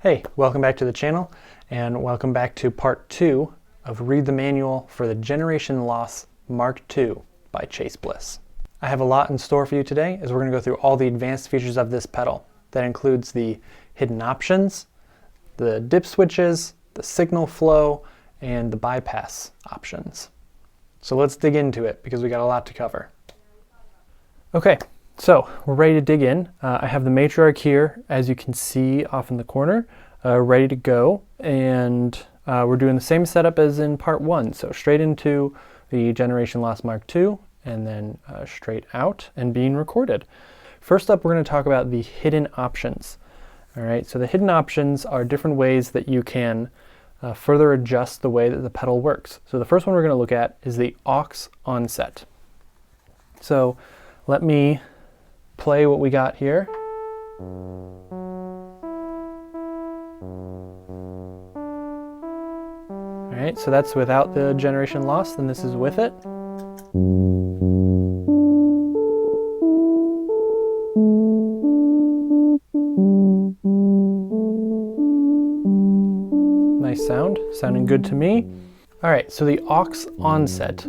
Hey, welcome back to the channel, and welcome back to part 2 of Read the Manual for the Generation Loss Mkii by Bliss. I have a lot in store for you today as we're going to go through all the advanced features of this pedal. That includes the hidden options, the dip switches, the signal flow, and the bypass options. So let's dig into it because we got a lot to cover. Okay, so we're ready to dig in. I have the Matriarch here, as you can see off in the corner, ready to go. And we're doing the same setup as in part 1. So straight into the Generation Loss Mkii and then straight out and being recorded. First up, we're going to talk about the hidden options. All right, so the hidden options are different ways that you can further adjust the way that the pedal works. So the first one we're going to look at is the aux onset. So let me play what we got here. All right, so that's without the generation loss, and this is with it. Nice sound, sounding good to me. All right, so the aux onset,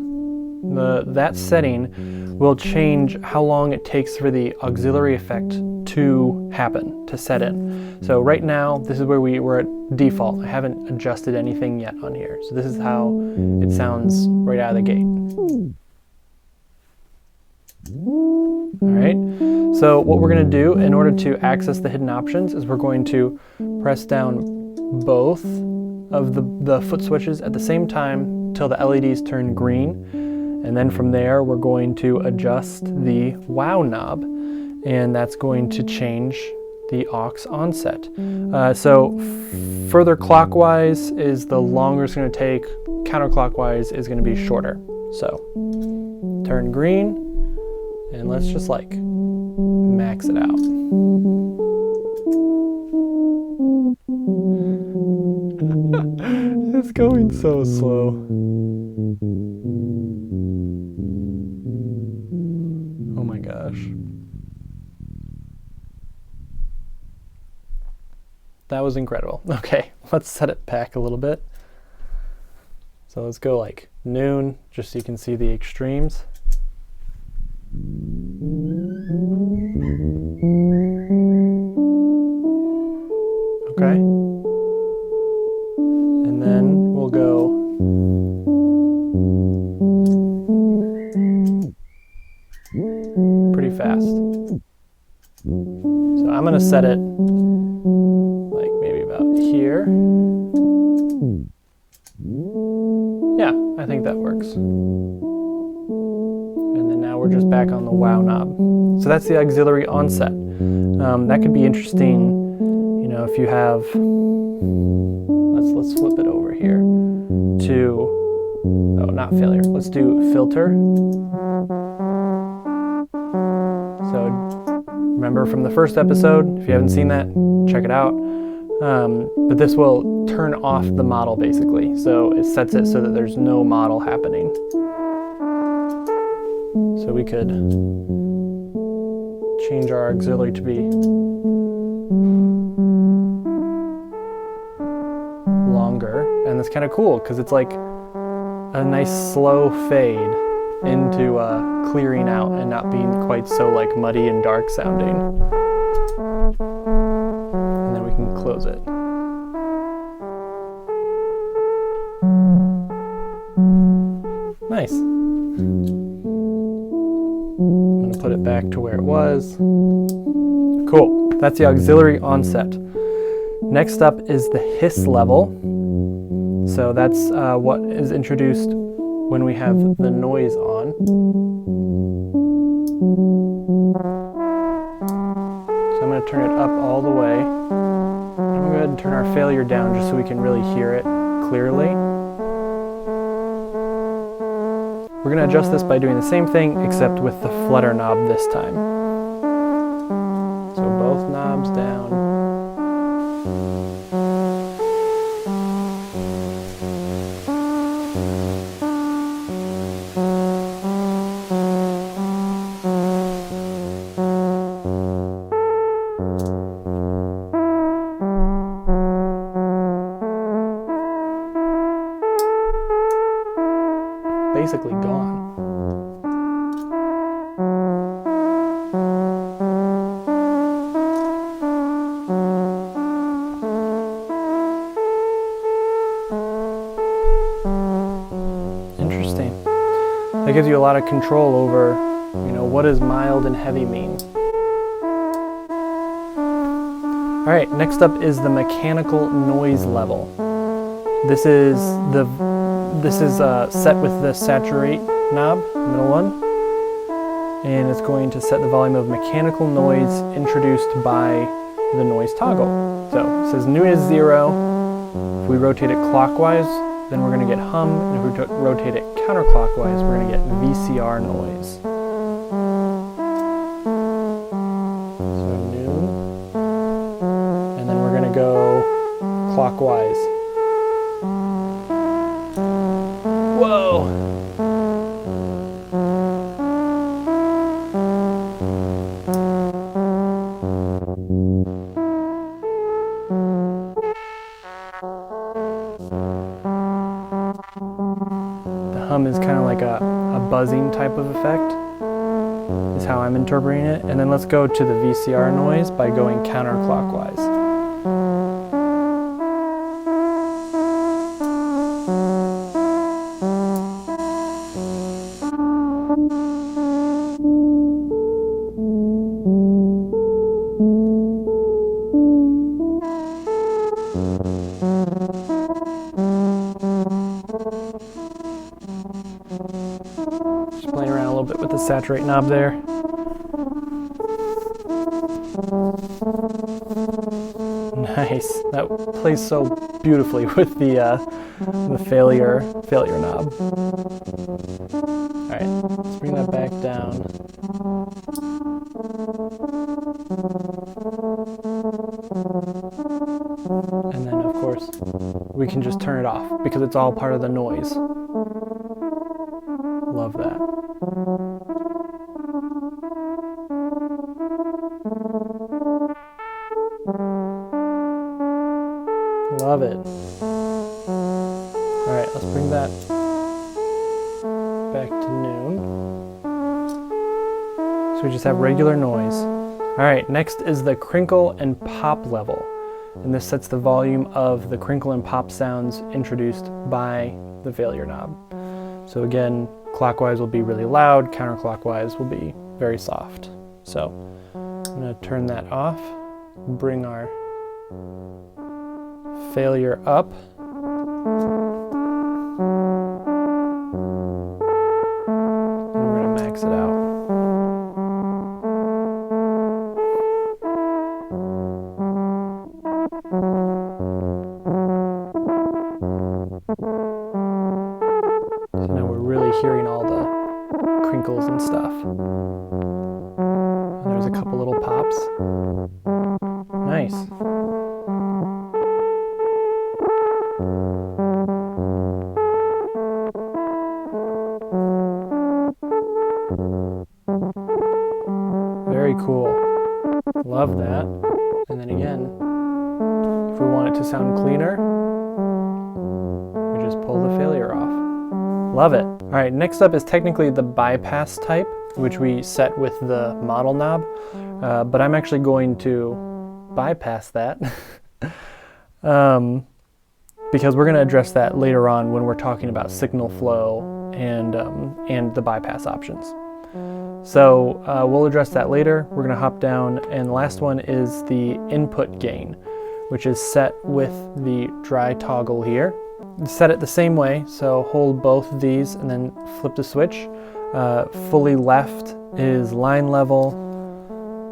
that setting will change how long it takes for the auxiliary effect to happen, to set in. So right now, this is where we're at default. I haven't adjusted anything yet on here. So this is how it sounds right out of the gate. All right, so what we're gonna do in order to access the hidden options is we're going to press down both of the foot switches at the same time till the LEDs turn green. And then from there, we're going to adjust the wow knob, and that's going to change the aux onset. So further clockwise is the longer it's going to take, counterclockwise is going to be shorter. So turn green, and let's just like max it out. It's going so slow. Oh my gosh. That was incredible. Okay, let's set it back a little bit. So let's go like noon, just so you can see the extremes. Okay. And then we'll go pretty fast. So I'm going to set it like maybe about here. Yeah, I think that works. And then now we're just back on the wow knob. So that's the auxiliary onset. That could be interesting, you know, if you have, let's flip it over here to, oh, not failure. Let's do filter. So remember from the first episode, if you haven't seen that, check it out. But this will turn off the model basically. So it sets it so that there's no model happening. So we could change our auxiliary to be longer. And that's kind of cool because it's like a nice slow fade into clearing out and not being quite so like muddy and dark sounding. And then we can close it. Nice. I'm gonna put it back to where it was. Cool, that's the auxiliary onset. Next up is the hiss level. So that's what is introduced when we have the noise on. So I'm going to turn it up all the way. I'm going to go ahead and turn our failure down just so we can really hear it clearly. We're going to adjust this by doing the same thing except with the flutter knob this time. So both knobs down. basically gone. Interesting. That gives you a lot of control over, you know, what does mild and heavy mean. All right, next up is the mechanical noise level. This is set with the saturate knob, middle one, and it's going to set the volume of mechanical noise introduced by the noise toggle. So it says new is 0. If we rotate it clockwise, then we're going to get hum, and if we rotate it counterclockwise, we're going to get VCR noise. So noon, and then we're going to go clockwise. Whoa! The hum is kind of like a buzzing type of effect, is how I'm interpreting it. And then let's go to the VCR noise by going counterclockwise. Just playing around a little bit with the saturate knob there. Nice. That plays so beautifully with the failure knob. All right, let's bring that back down. And then, of course, we can just turn it off because it's all part of the noise. Love that. Love it. All right, let's bring that back to noon. So we just have regular noise. All right, next is the crinkle and pop level. And this sets the volume of the crinkle and pop sounds introduced by the failure knob. So again, clockwise will be really loud, counterclockwise will be very soft. So I'm going to turn that off, bring our failure up. And we're going to max it out. So now we're really hearing all the crinkles and stuff. And there's a couple little pops. Nice. Very cool. Love that. And then again, if we want it to sound cleaner, we just pull the failure off. Love it. All right, next up is technically the bypass type, which we set with the model knob, but I'm actually going to bypass that because we're going to address that later on when we're talking about signal flow and the bypass options. So we'll address that later. We're going to hop down, and the last one is the input gain, which is set with the dry toggle here. Set it the same way, so hold both of these and then flip the switch. Fully left is line level,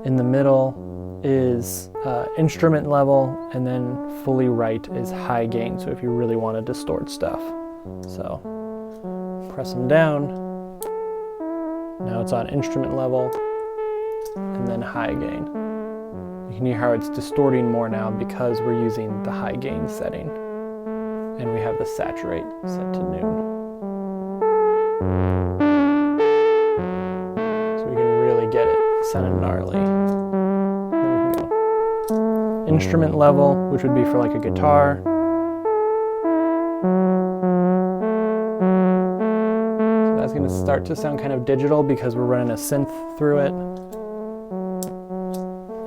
in the middle is instrument level, and then fully right is high gain, so if you really want to distort stuff. So press them down. Now it's on instrument level, and then high gain. You can hear how it's distorting more now because we're using the high gain setting. And we have the saturate set to noon. So we can really get it sounding gnarly. There we go. Instrument level, which would be for like a guitar. So start to sound kind of digital because we're running a synth through it.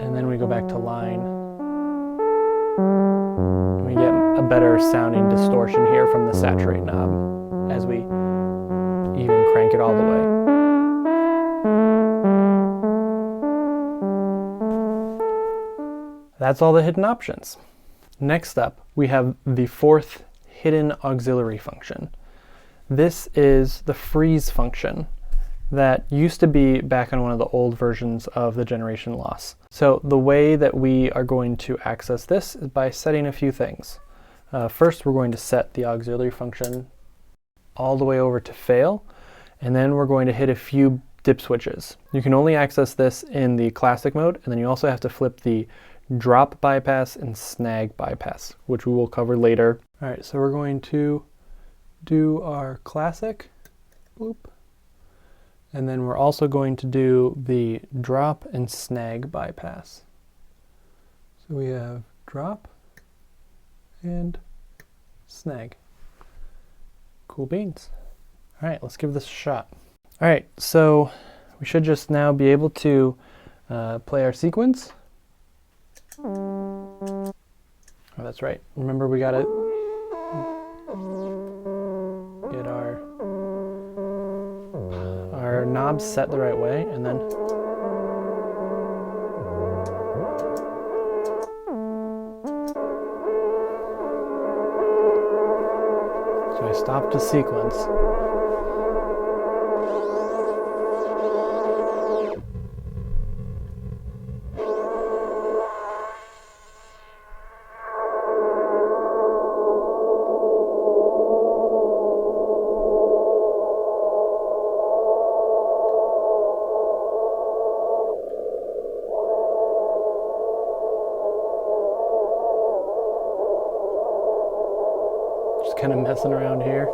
And then we go back to line. And we get a better sounding distortion here from the saturate knob as we even crank it all the way. That's all the hidden options. Next up, we have the fourth hidden auxiliary function. This is the freeze function that used to be back on one of the old versions of the Generation Loss. So the way that we are going to access this is by setting a few things. First, we're going to set the auxiliary function all the way over to fail, and then we're going to hit a few dip switches. You can only access this in the classic mode, and then you also have to flip the drop bypass and snag bypass, which we will cover later. All right, so we're going to do our classic, boop, and then we're also going to do the drop and snag bypass. So we have drop and snag. Cool beans. All right, let's give this a shot. All right, so we should just now be able to play our sequence. Oh, that's right. Remember, we gotta get our knobs set the right way, and then so I stopped the sequence. Just kind of messing around here.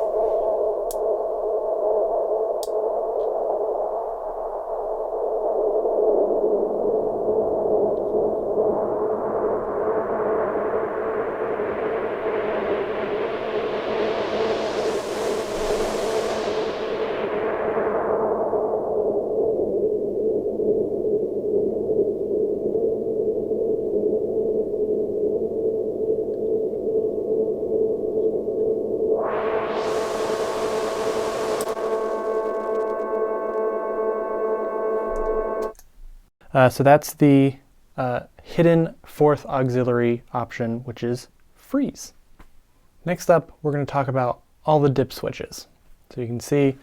So that's the hidden fourth auxiliary option, which is freeze. Next up, we're going to talk about all the dip switches. So you can see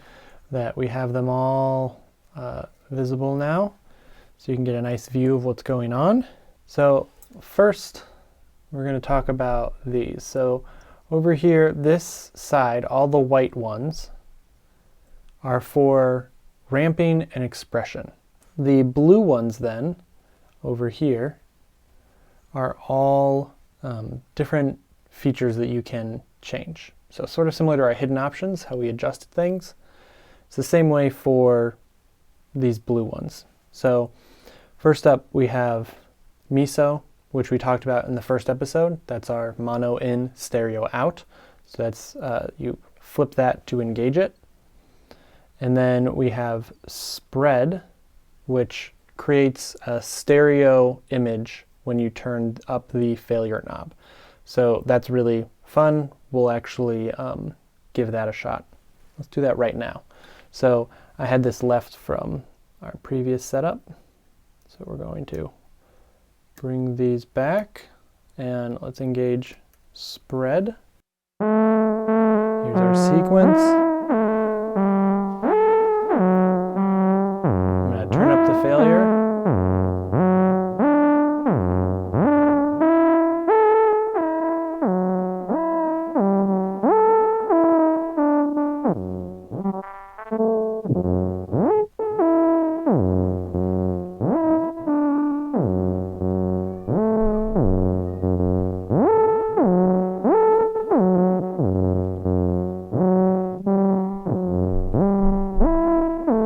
that we have them all visible now, so you can get a nice view of what's going on. So first, we're going to talk about these. So over here, this side, all the white ones are for ramping and expression. The blue ones then, over here, are all different features that you can change. So sort of similar to our hidden options, how we adjusted things. It's the same way for these blue ones. So first up we have MISO, which we talked about in the first episode. That's our mono in, stereo out. So that's, you flip that to engage it. And then we have spread, which creates a stereo image when you turn up the failure knob. So that's really fun. We'll actually give that a shot. Let's do that right now. So I had this left from our previous setup. So we're going to bring these back and let's engage spread. Here's our sequence. I'm going to turn up the failure.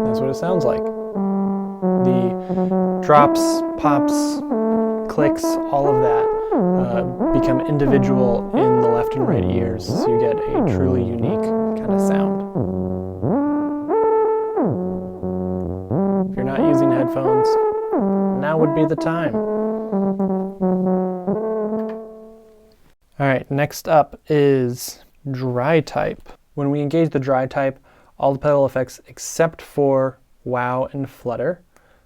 That's what it sounds like. The drops, pops, clicks, all of that become individual in the left and right ears, so you get a truly unique kind of sound. headphones, now would be the time. All right, next up is dry type. When we engage the dry type, all the pedal effects except for wow and flutter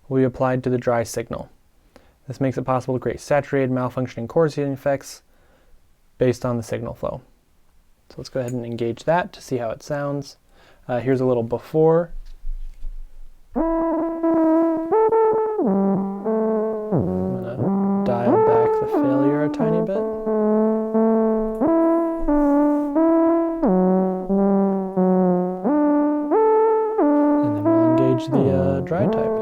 will be applied to the dry signal. This makes it possible to create saturated, malfunctioning chord effects based on the signal flow. So let's go ahead and engage that to see how it sounds. Here's a little before. I'm gonna dial back the failure a tiny bit. And then we'll engage the dry type.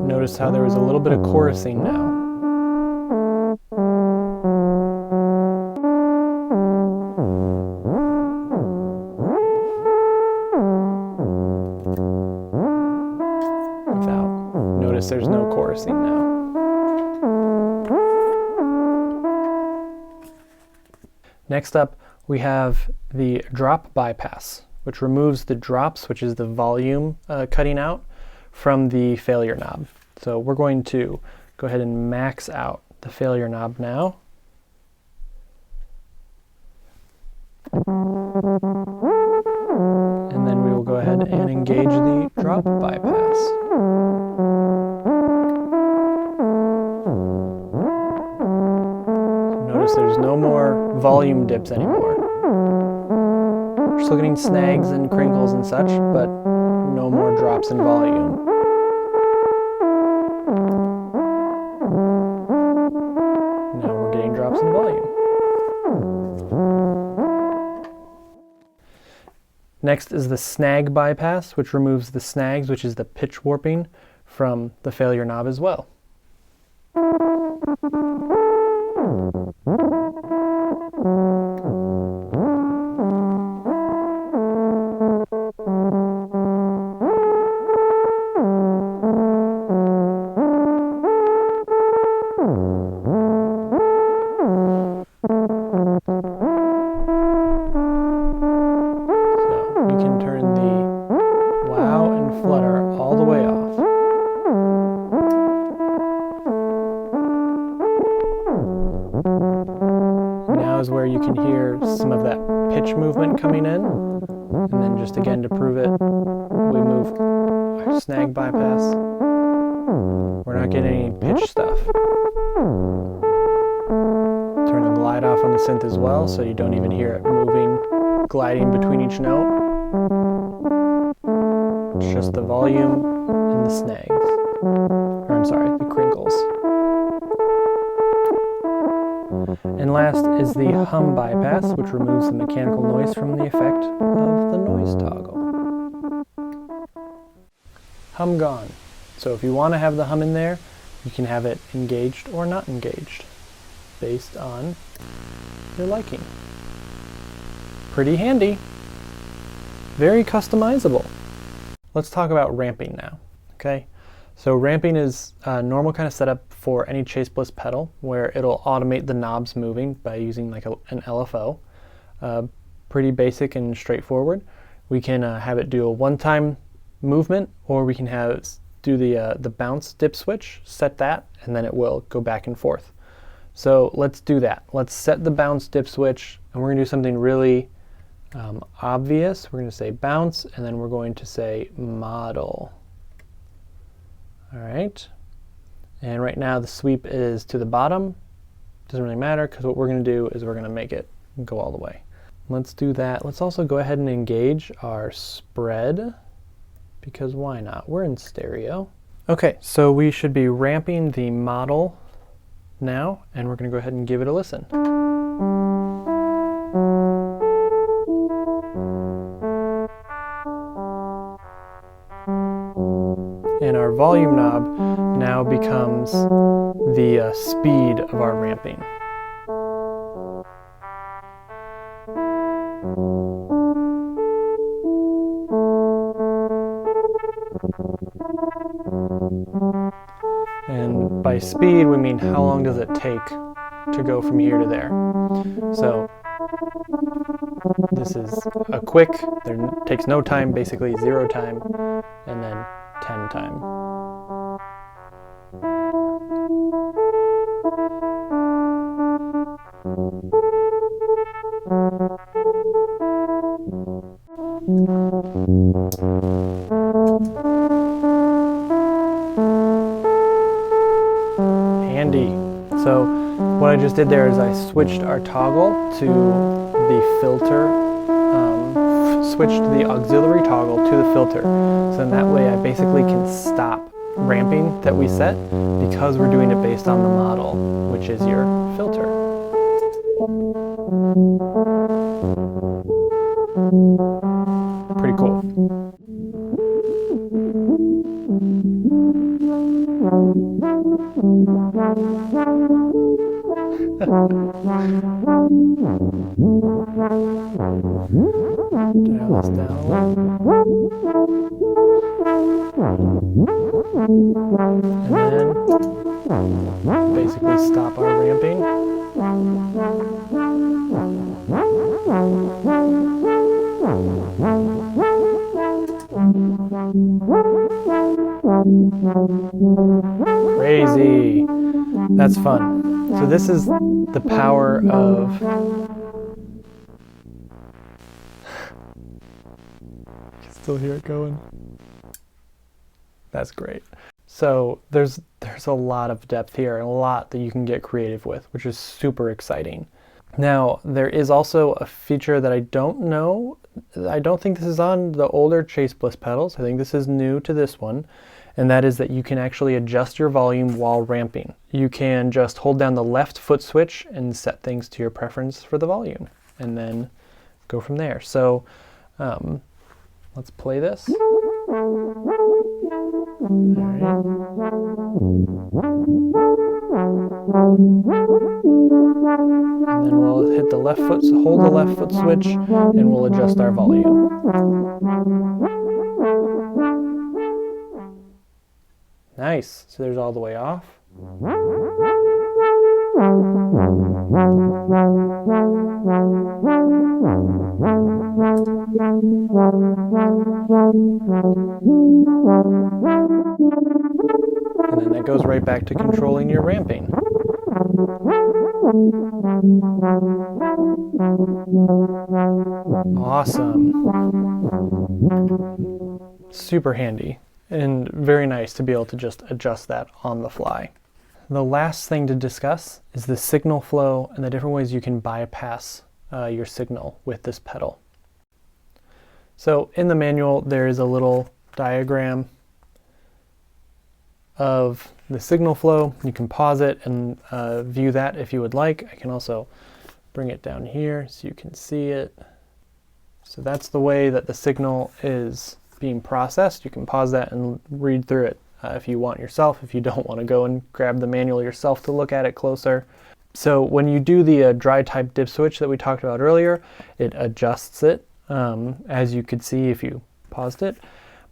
Notice how there was a little bit of chorusing now. Notice there's no chorusing now. Next up, we have the drop bypass, which removes the drops, which is the volume cutting out, from the failure knob. So we're going to go ahead and max out the failure knob now. And then we will go ahead and engage the drop bypass. Notice there's no more volume dips anymore. We're still getting snags and crinkles and such, but no more drops in volume. Now we're getting drops in volume. Next is the snag bypass, which removes the snags, which is the pitch warping, from the failure knob as well. You can turn the wow and flutter all the way off. Now is where you can hear some of that pitch movement coming in. And then just again to prove it, we move our snag bypass. We're not getting any pitch stuff. Turn the glide off on the synth as well, so you don't even hear it moving, gliding between each note. It's just the volume and the snags. Or I'm sorry, the crinkles. And last is the hum bypass, which removes the mechanical noise from the effect of the noise toggle. Hum gone. So if you want to have the hum in there, you can have it engaged or not engaged, based on your liking. Pretty handy. Very customizable. Let's talk about ramping now, okay? So ramping is a normal kind of setup for any Chase Bliss pedal where it'll automate the knobs moving by using like an LFO. Pretty basic and straightforward. We can have it do a one-time movement, or we can do the bounce dip switch, set that, and then it will go back and forth. So let's do that. Let's set the bounce dip switch, and we're gonna do something really obvious. We're going to say bounce, and then we're going to say model. All right. And right now the sweep is to the bottom. Doesn't really matter, because what we're going to do is we're going to make it go all the way. Let's do that. Let's also go ahead and engage our spread, because why not? We're in stereo. Okay, so we should be ramping the model now, and we're going to go ahead and give it a listen. And our volume knob now becomes the speed of our ramping. And by speed, we mean how long does it take to go from here to there. So This is a quick, there takes no time, basically 0 time, and then 10 time. Handy. So what I just did there is I switched our toggle to the filter, switched the auxiliary toggle to the filter. So in that way I basically can stop ramping that we set because we're doing it based on the model, which is your filter. Pretty cool. Dial this down. And then basically stop our ramping. Crazy. That's fun. So this is the power of... You can still hear it going. That's great. So there's a lot of depth here and a lot that you can get creative with, which is super exciting. Now, there is also a feature that I don't know. I don't think this is on the older Chase Bliss pedals. I think this is new to this one. And that is that you can actually adjust your volume while ramping. You can just hold down the left foot switch and set things to your preference for the volume, and then go from there. So let's play this. All right. And then we'll hit the left foot, hold the left foot switch, and we'll adjust our volume. Nice. So there's all the way off. And then that goes right back to controlling your ramping. Awesome. Super handy. And very nice to be able to just adjust that on the fly. The last thing to discuss is the signal flow and the different ways you can bypass your signal with this pedal. So in the manual, there is a little diagram of the signal flow. You can pause it and view that if you would like. I can also bring it down here so you can see it. So that's the way that the signal is being processed. You can pause that and read through it if you want yourself, if you don't want to go and grab the manual yourself to look at it closer. So when you do the dry type dip switch that we talked about earlier, it adjusts it, as you could see if you paused it.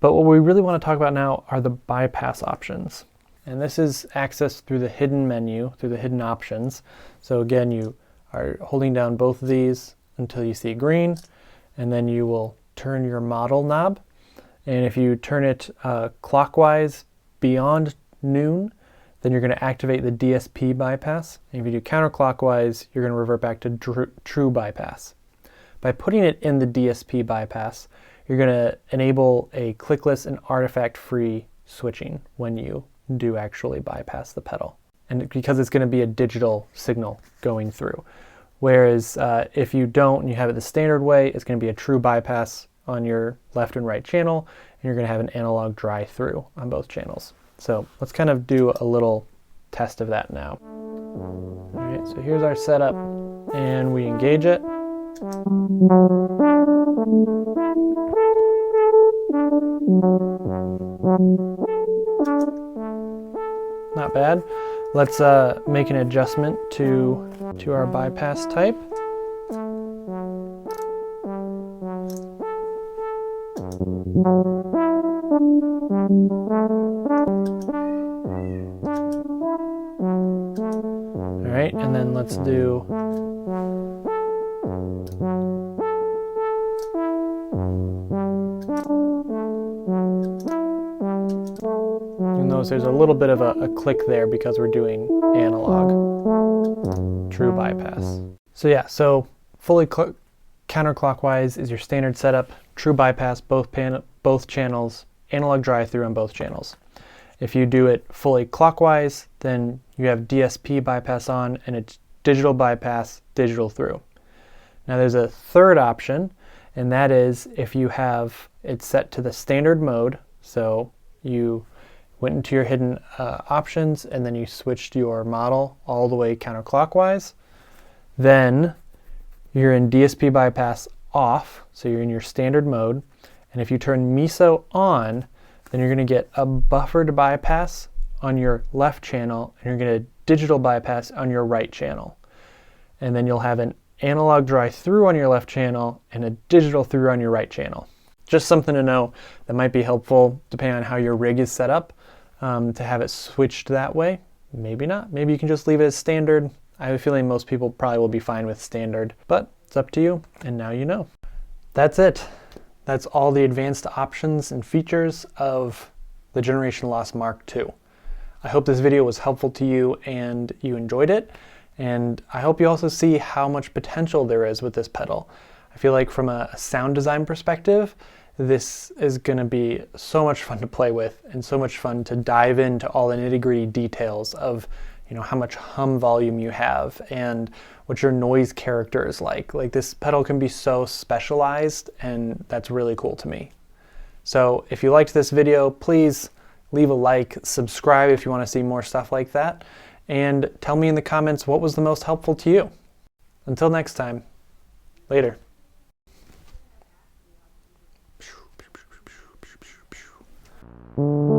But what we really want to talk about now are the bypass options. And this is accessed through the hidden menu, through the hidden options. So again, you are holding down both of these until you see green, and then you will turn your model knob. And if you turn it clockwise beyond noon, then you're going to activate the DSP bypass. And if you do counterclockwise, you're going to revert back to true bypass. By putting it in the DSP bypass, you're going to enable a clickless and artifact-free switching when you do actually bypass the pedal. And because it's going to be a digital signal going through. Whereas if you don't and you have it the standard way, it's going to be a true bypass on your left and right channel, and you're going to have an analog dry through on both channels. So let's kind of do a little test of that now. All right, so here's our setup, and we engage it. Not bad. Let's make an adjustment to our bypass type. All right, and then let's do You'll notice there's a little bit of a click there because we're doing analog. True bypass. So yeah, so fully counterclockwise is your standard setup. True bypass, both channels, analog drive-through on both channels. If you do it fully clockwise, then you have DSP bypass on and it's digital bypass, digital through. Now there's a third option, and that is if you have it set to the standard mode. So you went into your hidden options and then you switched your model all the way counterclockwise. Then you're in DSP bypass off, so you're in your standard mode. And if you turn MISO on, then you're going to get a buffered bypass on your left channel and you're going to digital bypass on your right channel. And then you'll have an analog drive-through on your left channel and a digital through on your right channel. Just something to know that might be helpful depending on how your rig is set up, to have it switched that way. Maybe not. Maybe you can just leave it as standard. I have a feeling most people probably will be fine with standard, but it's up to you, and now you know. That's it. That's all the advanced options and features of the Generation Loss Mk II. I hope this video was helpful to you and you enjoyed it, and I hope you also see how much potential there is with this pedal. I feel like from a sound design perspective, this is going to be so much fun to play with and so much fun to dive into all the nitty-gritty details of, you know, how much hum volume you have and what your noise character is like. Like, this pedal can be so specialized, and that's really cool to me. So if you liked this video, please leave a like, subscribe if you want to see more stuff like that, and tell me in the comments what was the most helpful to you. Until next time, later. Mm-hmm.